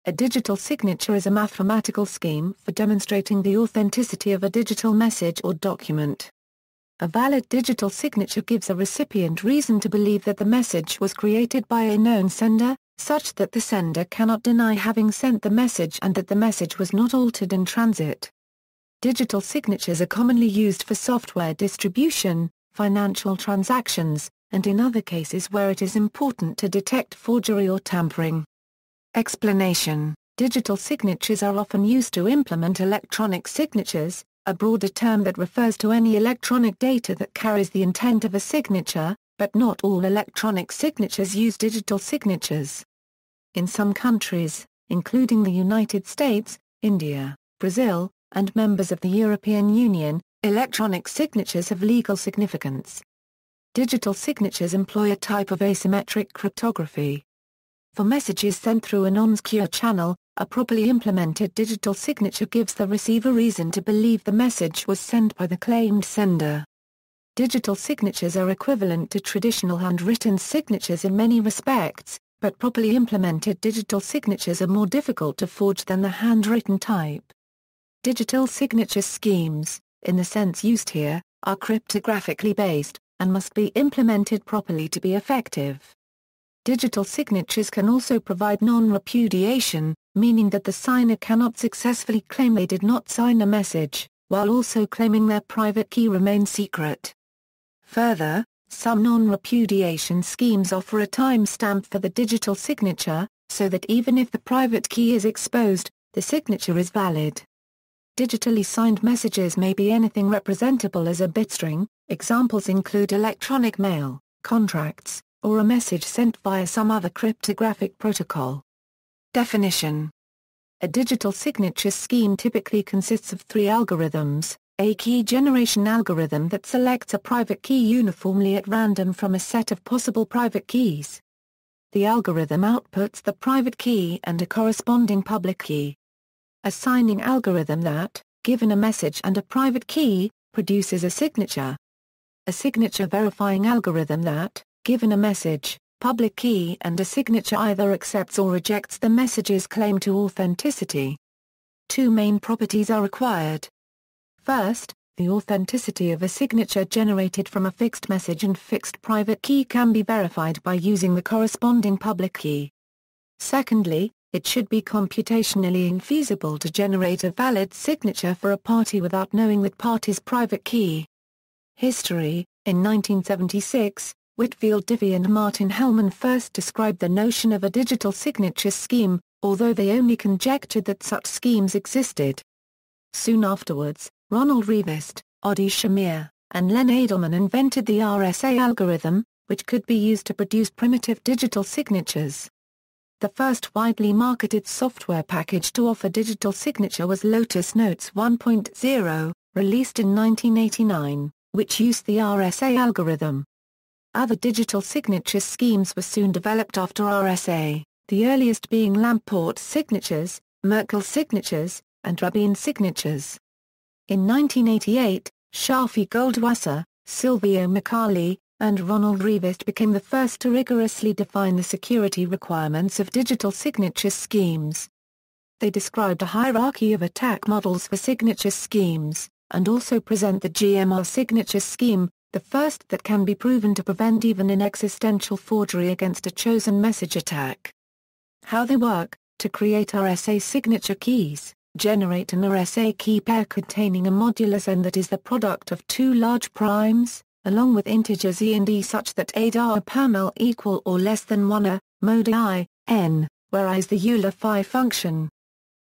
A digital signature is a mathematical scheme for demonstrating the authenticity of a digital message or document. A valid digital signature gives a recipient reason to believe that the message was created by a known sender, such that the sender cannot deny having sent the message and that the message was not altered in transit. Digital signatures are commonly used for software distribution, financial transactions, and in other cases where it is important to detect forgery or tampering. Explanation: digital signatures are often used to implement electronic signatures, a broader term that refers to any electronic data that carries the intent of a signature, but not all electronic signatures use digital signatures. In some countries, including the United States, India, Brazil, and members of the European Union, electronic signatures have legal significance. Digital signatures employ a type of asymmetric cryptography. For messages sent through a non-secure channel, a properly implemented digital signature gives the receiver reason to believe the message was sent by the claimed sender. Digital signatures are equivalent to traditional handwritten signatures in many respects, but properly implemented digital signatures are more difficult to forge than the handwritten type. Digital signature schemes, in the sense used here, are cryptographically based, and must be implemented properly to be effective. Digital signatures can also provide non-repudiation, meaning that the signer cannot successfully claim they did not sign a message, while also claiming their private key remains secret. Further, some non-repudiation schemes offer a timestamp for the digital signature, so that even if the private key is exposed, the signature is valid. Digitally signed messages may be anything representable as a bitstring. Examples include electronic mail, contracts, or a message sent via some other cryptographic protocol. Definition: a digital signature scheme typically consists of three algorithms: a key generation algorithm that selects a private key uniformly at random from a set of possible private keys. The algorithm outputs the private key and a corresponding public key. A signing algorithm that, given a message and a private key, produces a signature. A signature verifying algorithm that, given a message, public key and a signature either accepts or rejects the message's claim to authenticity. Two main properties are required. First, the authenticity of a signature generated from a fixed message and fixed private key can be verified by using the corresponding public key. Secondly, it should be computationally infeasible to generate a valid signature for a party without knowing that party's private key. History: in 1976, Whitfield Diffie and Martin Hellman first described the notion of a digital signature scheme, although they only conjectured that such schemes existed. Soon afterwards, Ronald Rivest, Odi Shamir, and Len Edelman invented the RSA algorithm, which could be used to produce primitive digital signatures. The first widely marketed software package to offer digital signature was Lotus Notes 1.0, released in 1989, which used the RSA algorithm. Other digital signature schemes were soon developed after RSA, the earliest being Lamport signatures, Merkle signatures, and Rabin signatures. In 1988, Shafi Goldwasser, Silvio Micali, and Ronald Rivest became the first to rigorously define the security requirements of digital signature schemes. They described a hierarchy of attack models for signature schemes, and also present the GMR signature scheme, the first that can be proven to prevent even an existential forgery against a chosen message attack. How they work: to create RSA signature keys, generate an RSA key pair containing a modulus n that is the product of two large primes, along with integers e and e such that ADA are permel equal or less than 1 a, mode I, n, whereas the Euler phi function.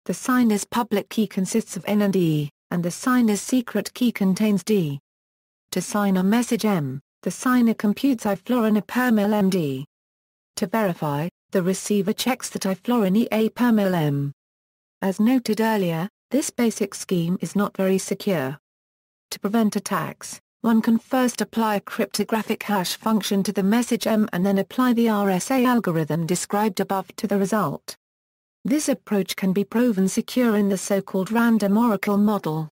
The signer's public key consists of n and e, and the signer's secret key contains d. To sign a message m, the signer computes I florin a permel md. To verify, the receiver checks that I florin e a permel m. As noted earlier, this basic scheme is not very secure. To prevent attacks, one can first apply a cryptographic hash function to the message m and then apply the RSA algorithm described above to the result. This approach can be proven secure in the so-called random oracle model.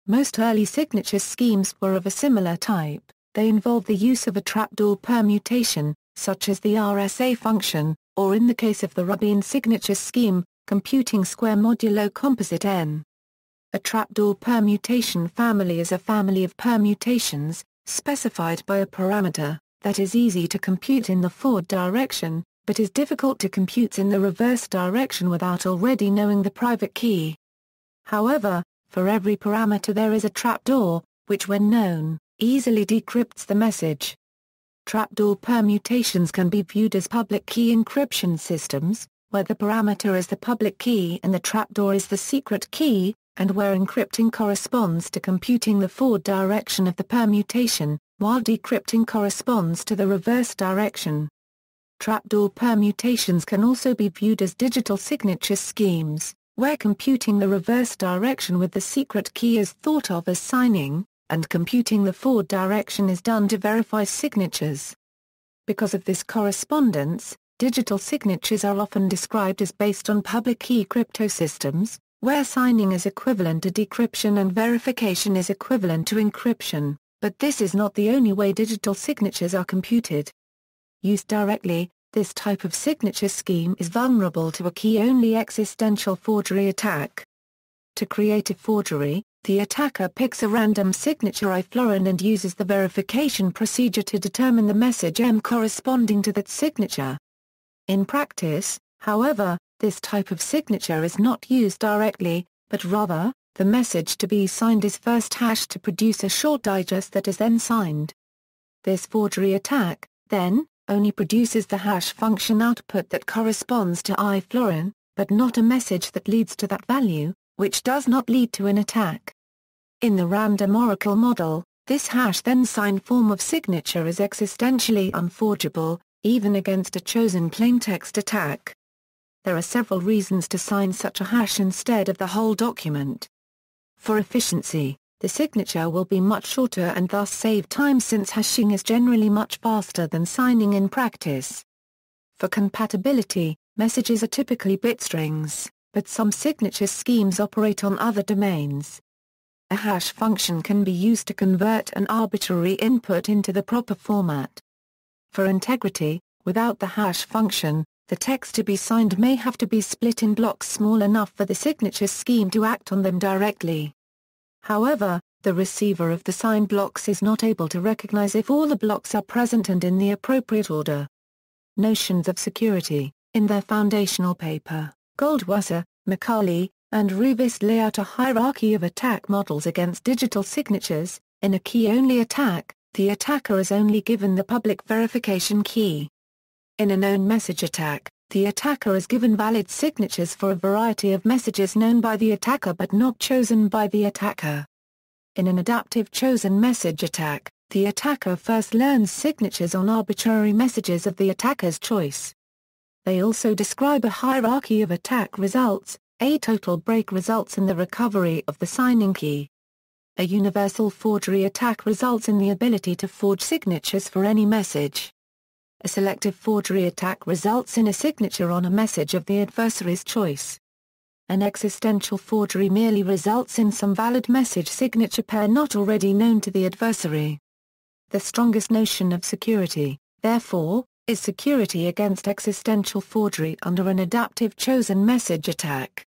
Most early signature schemes were of a similar type. They involve the use of a trapdoor permutation, such as the RSA function, or in the case of the Rabin signature scheme, Computing square modulo composite n. A trapdoor permutation family is a family of permutations, specified by a parameter, that is easy to compute in the forward direction, but is difficult to compute in the reverse direction without already knowing the private key. However, for every parameter there is a trapdoor, which when known, easily decrypts the message. Trapdoor permutations can be viewed as public key encryption systems, where the parameter is the public key and the trapdoor is the secret key, and where encrypting corresponds to computing the forward direction of the permutation, while decrypting corresponds to the reverse direction. Trapdoor permutations can also be viewed as digital signature schemes, where computing the reverse direction with the secret key is thought of as signing, and computing the forward direction is done to verify signatures. Because of this correspondence, digital signatures are often described as based on public key cryptosystems, where signing is equivalent to decryption and verification is equivalent to encryption, but this is not the only way digital signatures are computed. Used directly, this type of signature scheme is vulnerable to a key-only existential forgery attack. To create a forgery, the attacker picks a random signature ifloren and uses the verification procedure to determine the message M corresponding to that signature. In practice, however, this type of signature is not used directly, but rather, the message to be signed is first hashed to produce a short digest that is then signed. This forgery attack, then, only produces the hash function output that corresponds to ifloren, but not a message that leads to that value, which does not lead to an attack. In the random oracle model, this hash-then-signed form of signature is existentially unforgeable, even against a chosen plaintext attack. There are several reasons to sign such a hash instead of the whole document. For efficiency, the signature will be much shorter and thus save time since hashing is generally much faster than signing in practice. For compatibility, messages are typically bit strings, but some signature schemes operate on other domains. A hash function can be used to convert an arbitrary input into the proper format. For integrity, without the hash function, the text to be signed may have to be split in blocks small enough for the signature scheme to act on them directly. However, the receiver of the signed blocks is not able to recognize if all the blocks are present and in the appropriate order. Notions of security. In their foundational paper, Goldwasser, Macaulay, and Rivest lay out a hierarchy of attack models against digital signatures. In a key-only attack, the attacker is only given the public verification key. In a known message attack, the attacker is given valid signatures for a variety of messages known by the attacker but not chosen by the attacker. In an adaptive chosen message attack, the attacker first learns signatures on arbitrary messages of the attacker's choice. They also describe a hierarchy of attack results. A total break results in the recovery of the signing key. A universal forgery attack results in the ability to forge signatures for any message. A selective forgery attack results in a signature on a message of the adversary's choice. An existential forgery merely results in some valid message signature pair not already known to the adversary. The strongest notion of security, therefore, is security against existential forgery under an adaptive chosen message attack.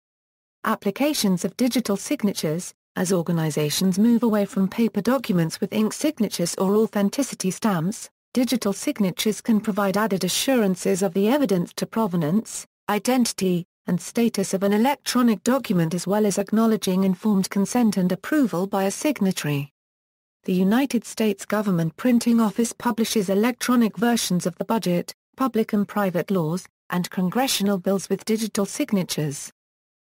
Applications of digital signatures. As organizations move away from paper documents with ink signatures or authenticity stamps, digital signatures can provide added assurances of the evidence to provenance, identity, and status of an electronic document as well as acknowledging informed consent and approval by a signatory. The United States Government Printing Office publishes electronic versions of the budget, public and private laws, and congressional bills with digital signatures.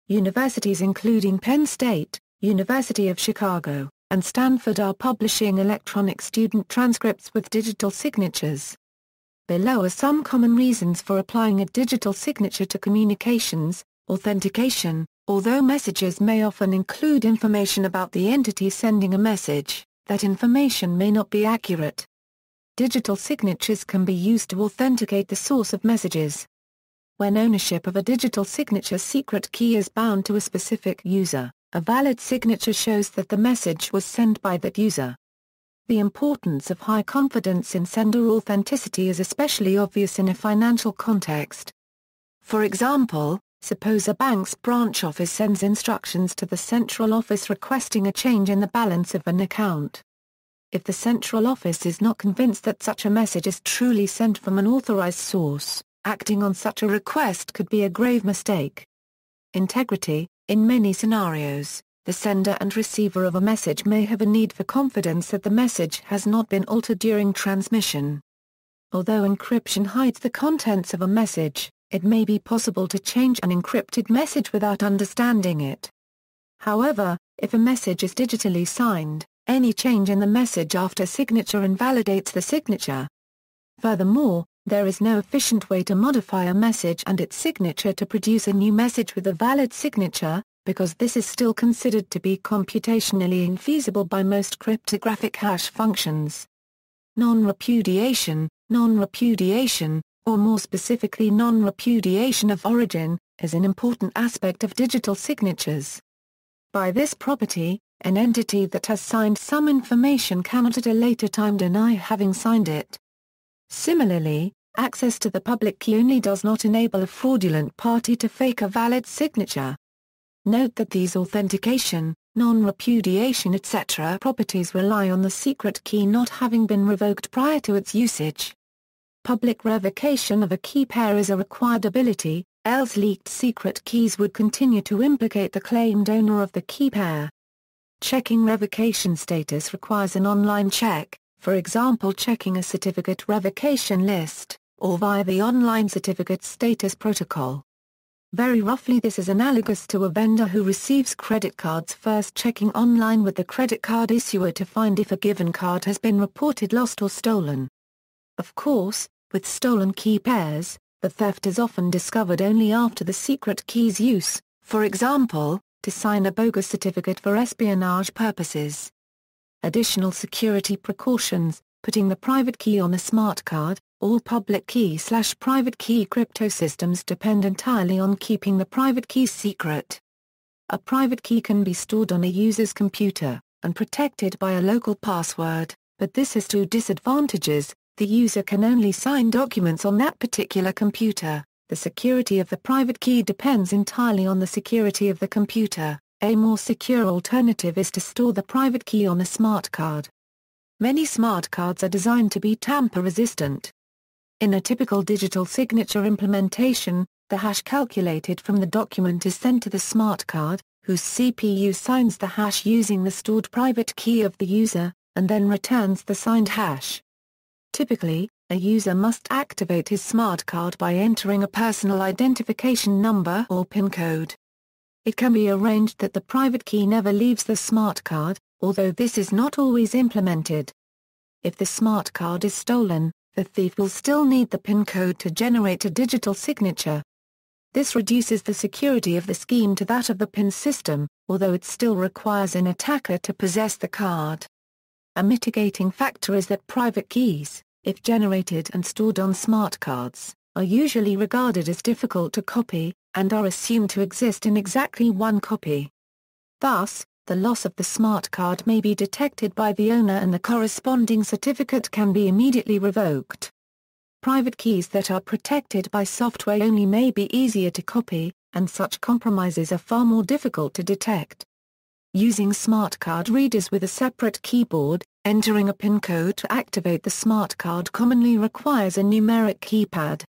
Universities including Penn State, University of Chicago, and Stanford are publishing electronic student transcripts with digital signatures. Below are some common reasons for applying a digital signature to communications. Authentication. Although messages may often include information about the entity sending a message, that information may not be accurate. Digital signatures can be used to authenticate the source of messages. When ownership of a digital signature secret key is bound to a specific user, a valid signature shows that the message was sent by that user. The importance of high confidence in sender authenticity is especially obvious in a financial context. For example, Suppose a bank's branch office sends instructions to the central office requesting a change in the balance of an account. If the central office is not convinced that such a message is truly sent from an authorized source, acting on such a request could be a grave mistake. Integrity. In many scenarios, the sender and receiver of a message may have a need for confidence that the message has not been altered during transmission. Although encryption hides the contents of a message, it may be possible to change an encrypted message without understanding it. However, if a message is digitally signed, any change in the message after signature invalidates the signature. Furthermore, there is no efficient way to modify a message and its signature to produce a new message with a valid signature, because this is still considered to be computationally infeasible by most cryptographic hash functions. Non-repudiation. Non-repudiation, or more specifically non-repudiation of origin, is an important aspect of digital signatures. By this property, an entity that has signed some information cannot at a later time deny having signed it. Similarly, access to the public key only does not enable a fraudulent party to fake a valid signature. Note that these authentication, non-repudiation etc. properties rely on the secret key not having been revoked prior to its usage. Public revocation of a key pair is a required ability, else leaked secret keys would continue to implicate the claimed owner of the key pair. Checking revocation status requires an online check, for example checking a certificate revocation list, or via the online certificate status protocol. Very roughly this is analogous to a vendor who receives credit cards first checking online with the credit card issuer to find if a given card has been reported lost or stolen. Of course, with stolen key pairs, the theft is often discovered only after the secret key's use, for example, to sign a bogus certificate for espionage purposes. Additional security precautions. Putting the private key on a smart card. All public key/private key crypto systems depend entirely on keeping the private key secret. A private key can be stored on a user's computer, and protected by a local password, but this has two disadvantages. The user can only sign documents on that particular computer. The security of the private key depends entirely on the security of the computer. A more secure alternative is to store the private key on a smart card. Many smart cards are designed to be tamper-resistant. In a typical digital signature implementation, the hash calculated from the document is sent to the smart card, whose CPU signs the hash using the stored private key of the user, and then returns the signed hash. Typically, a user must activate his smart card by entering a personal identification number or PIN code. It can be arranged that the private key never leaves the smart card, although this is not always implemented. If the smart card is stolen, the thief will still need the PIN code to generate a digital signature. This reduces the security of the scheme to that of the PIN system, although it still requires an attacker to possess the card. A mitigating factor is that private keys, if generated and stored on smart cards, are usually regarded as difficult to copy, and are assumed to exist in exactly one copy. Thus, the loss of the smart card may be detected by the owner and the corresponding certificate can be immediately revoked. Private keys that are protected by software only may be easier to copy, and such compromises are far more difficult to detect. Using smart card readers with a separate keyboard, entering a PIN code to activate the smart card commonly requires a numeric keypad.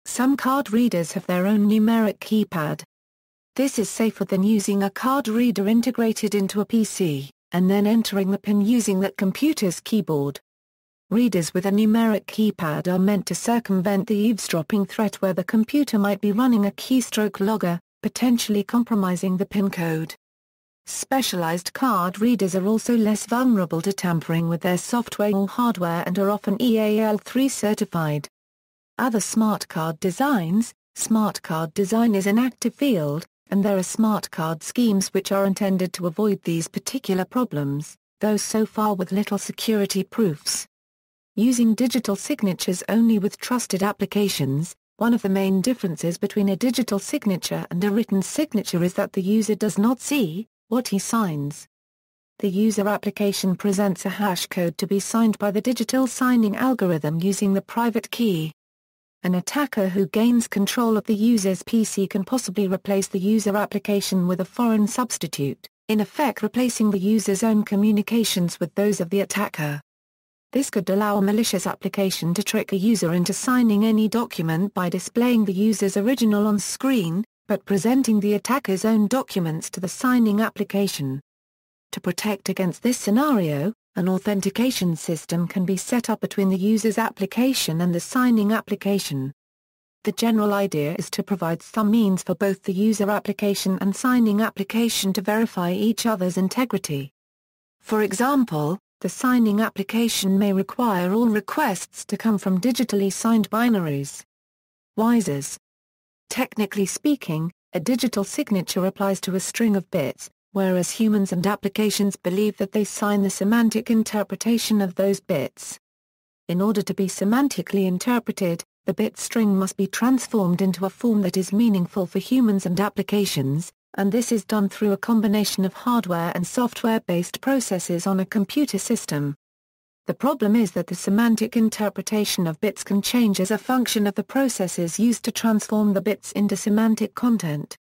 Some card readers have their own numeric keypad. This is safer than using a card reader integrated into a PC, and then entering the PIN using that computer's keyboard. Readers with a numeric keypad are meant to circumvent the eavesdropping threat where the computer might be running a keystroke logger, potentially compromising the PIN code. Specialized card readers are also less vulnerable to tampering with their software or hardware and are often EAL3 certified. Other smart card designs. Smart card design is an active field, and there are smart card schemes which are intended to avoid these particular problems, though so far with little security proofs. Using digital signatures only with trusted applications. One of the main differences between a digital signature and a written signature is that the user does not see what he signs. The user application presents a hash code to be signed by the digital signing algorithm using the private key. An attacker who gains control of the user's PC can possibly replace the user application with a foreign substitute, in effect replacing the user's own communications with those of the attacker. This could allow a malicious application to trick a user into signing any document by displaying the user's original on screen, but presenting the attacker's own documents to the signing application. To protect against this scenario, an authentication system can be set up between the user's application and the signing application. The general idea is to provide some means for both the user application and signing application to verify each other's integrity. For example, the signing application may require all requests to come from digitally signed binaries. WISEs. Technically speaking, a digital signature applies to a string of bits, whereas humans and applications believe that they sign the semantic interpretation of those bits. In order to be semantically interpreted, the bit string must be transformed into a form that is meaningful for humans and applications, and this is done through a combination of hardware and software-based processes on a computer system. The problem is that the semantic interpretation of bits can change as a function of the processes used to transform the bits into semantic content.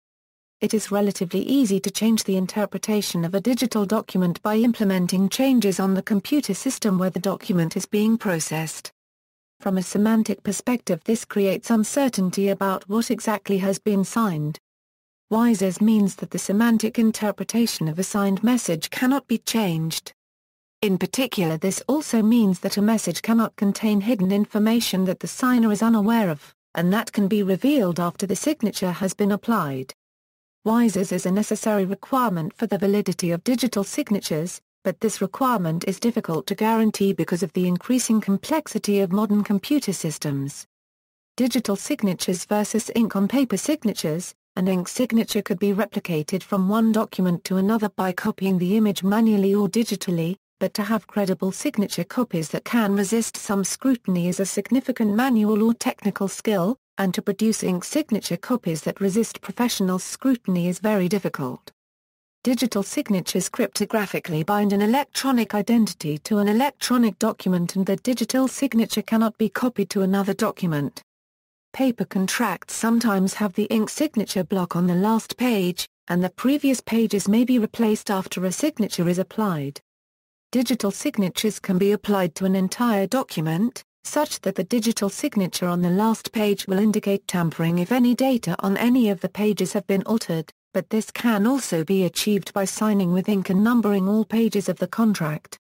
It is relatively easy to change the interpretation of a digital document by implementing changes on the computer system where the document is being processed. From a semantic perspective, this creates uncertainty about what exactly has been signed. WISEs means that the semantic interpretation of a signed message cannot be changed. In particular, this also means that a message cannot contain hidden information that the signer is unaware of, and that can be revealed after the signature has been applied. WISEs is a necessary requirement for the validity of digital signatures, but this requirement is difficult to guarantee because of the increasing complexity of modern computer systems. Digital signatures versus ink on paper signatures. An ink signature could be replicated from one document to another by copying the image manually or digitally, but to have credible signature copies that can resist some scrutiny is a significant manual or technical skill, and to produce ink signature copies that resist professional scrutiny is very difficult. Digital signatures cryptographically bind an electronic identity to an electronic document, and the digital signature cannot be copied to another document. Paper contracts sometimes have the ink signature block on the last page, and the previous pages may be replaced after a signature is applied. Digital signatures can be applied to an entire document, such that the digital signature on the last page will indicate tampering if any data on any of the pages have been altered, but this can also be achieved by signing with ink and numbering all pages of the contract.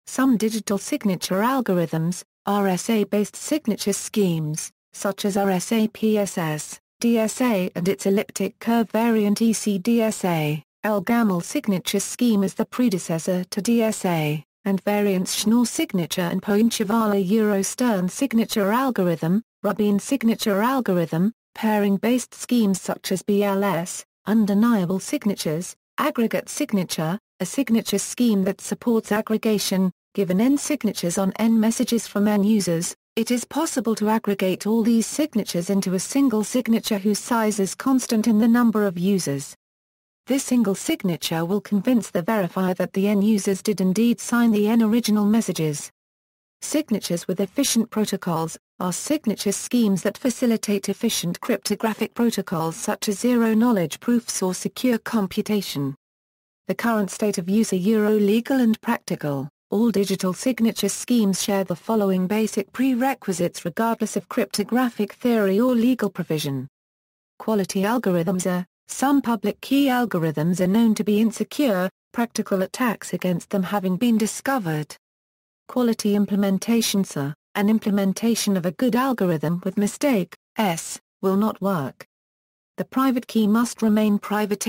Some digital signature algorithms, RSA-based signature schemes, such as RSA-PSS, DSA and its elliptic curve variant ECDSA, L-Gamma signature scheme is the predecessor to DSA, and variants Schnorr signature and Poinchevala-Stern signature algorithm, Rubin signature algorithm, pairing-based schemes such as BLS, undeniable signatures, aggregate signature, a signature scheme that supports aggregation. Given n signatures on n messages from n users, it is possible to aggregate all these signatures into a single signature whose size is constant in the number of users. This single signature will convince the verifier that the n users did indeed sign the n original messages. Signatures with efficient protocols are signature schemes that facilitate efficient cryptographic protocols such as zero-knowledge proofs or secure computation. The current state of use are legal and practical. All digital signature schemes share the following basic prerequisites regardless of cryptographic theory or legal provision. Quality algorithms are. Some public key algorithms are known to be insecure, practical attacks against them having been discovered. Quality implementations are. An implementation of a good algorithm with mistake, S, will not work. The private key must remain private.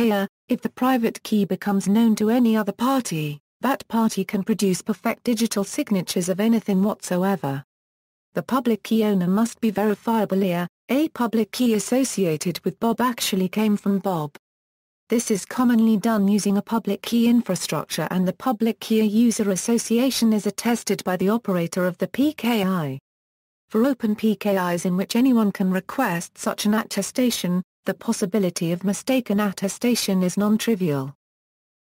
If the private key becomes known to any other party, that party can produce perfect digital signatures of anything whatsoever. The public key owner must be verifiable. A public key associated with Bob actually came from Bob. This is commonly done using a public key infrastructure, and the public key user association is attested by the operator of the PKI. For open PKIs in which anyone can request such an attestation, the possibility of mistaken attestation is non-trivial.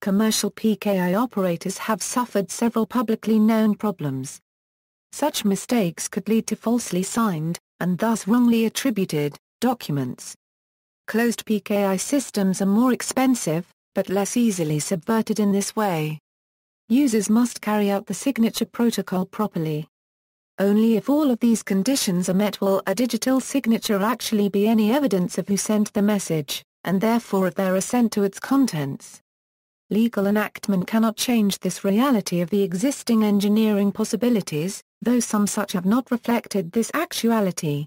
Commercial PKI operators have suffered several publicly known problems. Such mistakes could lead to falsely signed, and thus wrongly attributed, documents. Closed PKI systems are more expensive, but less easily subverted in this way. Users must carry out the signature protocol properly. Only if all of these conditions are met will a digital signature actually be any evidence of who sent the message, and therefore of their assent to its contents. Legal enactment cannot change this reality of the existing engineering possibilities, though some such have not reflected this actuality.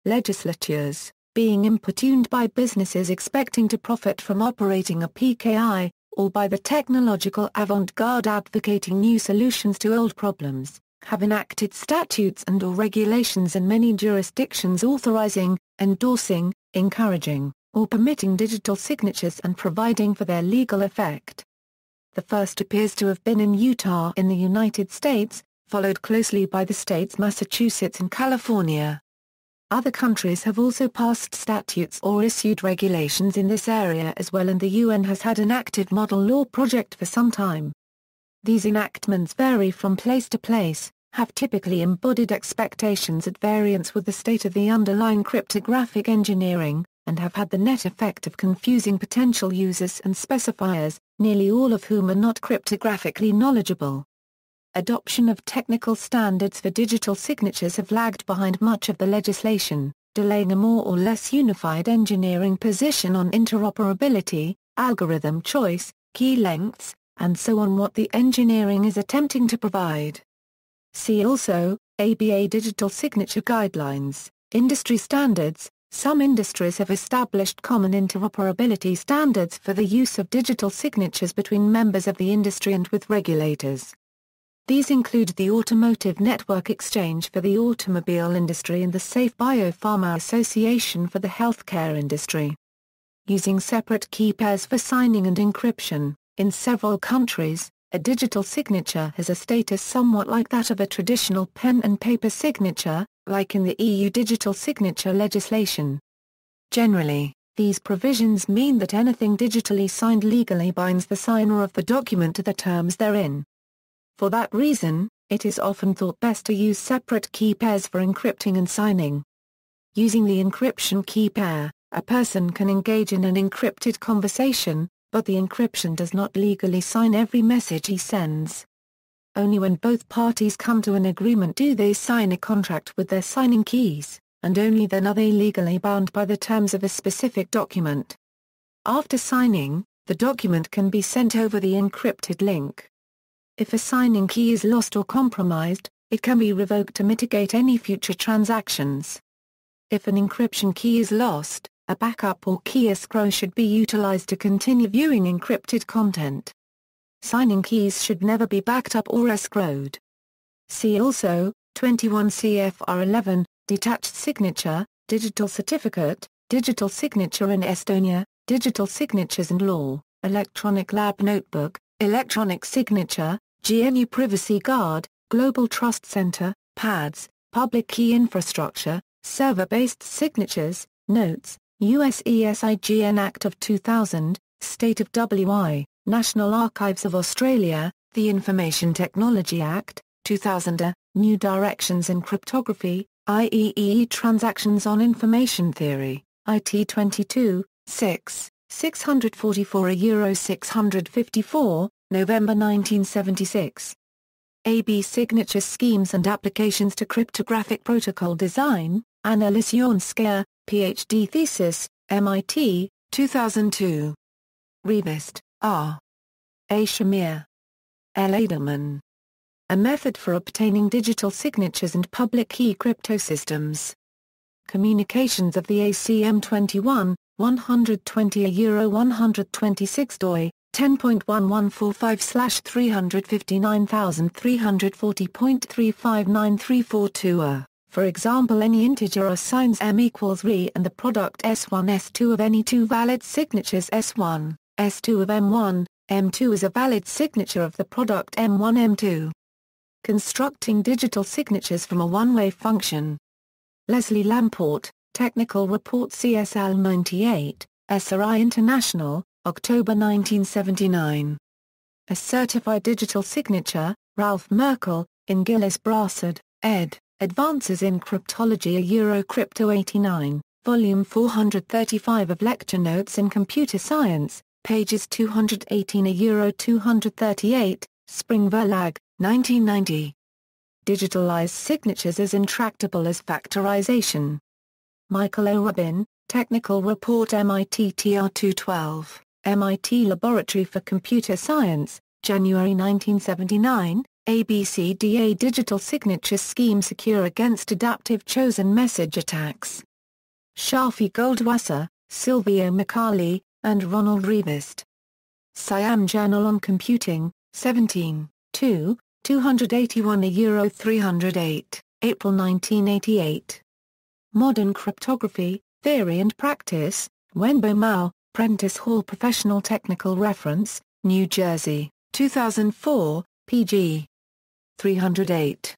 Legislatures, being importuned by businesses expecting to profit from operating a PKI, or by the technological avant-garde advocating new solutions to old problems, have enacted statutes and/or regulations in many jurisdictions authorizing, endorsing, encouraging, or permitting digital signatures and providing for their legal effect. The first appears to have been in Utah in the United States, followed closely by the states Massachusetts and California. Other countries have also passed statutes or issued regulations in this area as well, and the UN has had an active model law project for some time. These enactments vary from place to place, have typically embodied expectations at variance with the state of the underlying cryptographic engineering, and have had the net effect of confusing potential users and specifiers, nearly all of whom are not cryptographically knowledgeable. Adoption of technical standards for digital signatures have lagged behind much of the legislation, delaying a more or less unified engineering position on interoperability, algorithm choice, key lengths, and so on what the engineering is attempting to provide. See also, ABA Digital Signature Guidelines, Industry Standards. Some industries have established common interoperability standards for the use of digital signatures between members of the industry and with regulators. These include the Automotive Network Exchange for the automobile industry and the Safe Biopharma Association for the healthcare industry. Using separate key pairs for signing and encryption, in several countries, a digital signature has a status somewhat like that of a traditional pen and paper signature, like in the EU digital signature legislation. Generally, these provisions mean that anything digitally signed legally binds the signer of the document to the terms therein. For that reason, it is often thought best to use separate key pairs for encrypting and signing. Using the encryption key pair, a person can engage in an encrypted conversation, but the encryption does not legally sign every message he sends. Only when both parties come to an agreement do they sign a contract with their signing keys, and only then are they legally bound by the terms of a specific document. After signing, the document can be sent over the encrypted link. If a signing key is lost or compromised, it can be revoked to mitigate any future transactions. If an encryption key is lost, a backup or key escrow should be utilized to continue viewing encrypted content. Signing keys should never be backed up or escrowed. See also, 21 CFR 11, Detached Signature, Digital Certificate, Digital Signature in Estonia, Digital Signatures and Law, Electronic Lab Notebook, Electronic Signature, GNU Privacy Guard, Global Trust Center, PADS, Public Key Infrastructure, Server-Based Signatures, Notes, US ESIGN Act of 2000, State of WI, National Archives of Australia, the Information Technology Act, 2000, New Directions in Cryptography, IEEE Transactions on Information Theory, IT 22, 6, 644 Euro 654, November 1976. AB Signature Schemes and Applications to Cryptographic Protocol Design, Anna Lisionskaya, Ph.D. Thesis, MIT, 2002. Revist, R. A. Shamir. L. Edelman. A Method for Obtaining Digital Signatures and Public Key Cryptosystems. Communications of the ACM 21, 120 Euro 126 doi, 10.1145/359340.3593420. For example, any integer assigns m equals re and the product S1 S2 of any two valid signatures S1, S2 of M1, M2 is a valid signature of the product M1 M2. Constructing digital signatures from a one-way function. Leslie Lamport, Technical Report CSL 98, SRI International, October 1979. A Certified Digital Signature, Ralph Merkel, in Gillis Brassard, ed. Advances in Cryptology Crypto 89, Volume 435 of Lecture Notes in Computer Science, pages 218 238, Spring Verlag, 1990. Digitalized signatures as intractable as factorization. Michael O. Rubin, Technical Report MIT TR212, MIT Laboratory for Computer Science, January 1979, ABCDA Digital Signature Scheme Secure Against Adaptive Chosen Message Attacks. Shafi Goldwasser, Silvio Micali, and Ronald Revest. Siam Journal on Computing, 17, 2, 281 308, April 1988. Modern Cryptography, Theory and Practice, Wenbo Mao, Prentice Hall Professional Technical Reference, New Jersey, 2004, pg. 308.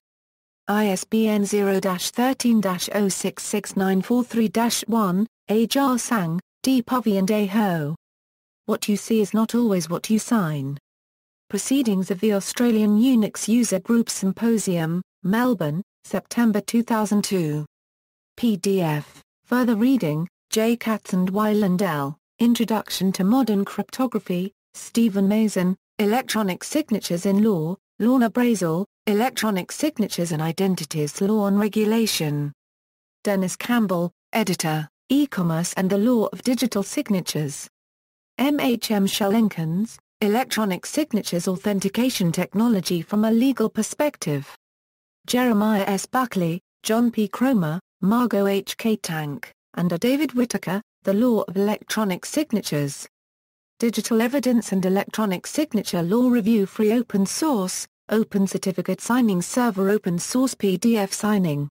ISBN 0-13-066943-1, Ajar Sang, D. Povey and A. Ho. What you see is not always what you sign. Proceedings of the Australian Unix User Group Symposium, Melbourne, September 2002. PDF. Further reading, J. Katz and Y. Lindell, Introduction to Modern Cryptography, Stephen Mason, Electronic Signatures in Law, Lorna Brazel, Electronic Signatures and Identities Law and Regulation. Dennis Campbell, Editor, E-Commerce and the Law of Digital Signatures. M.H.M. Schellenkens, Electronic Signatures Authentication Technology from a Legal Perspective. Jeremiah S. Buckley, John P. Cromer, Margot H. K. Tank, and A. David Whitaker, The Law of Electronic Signatures. Digital Evidence and Electronic Signature Law Review. Free Open Source, Open Certificate Signing Server, Open Source PDF Signing.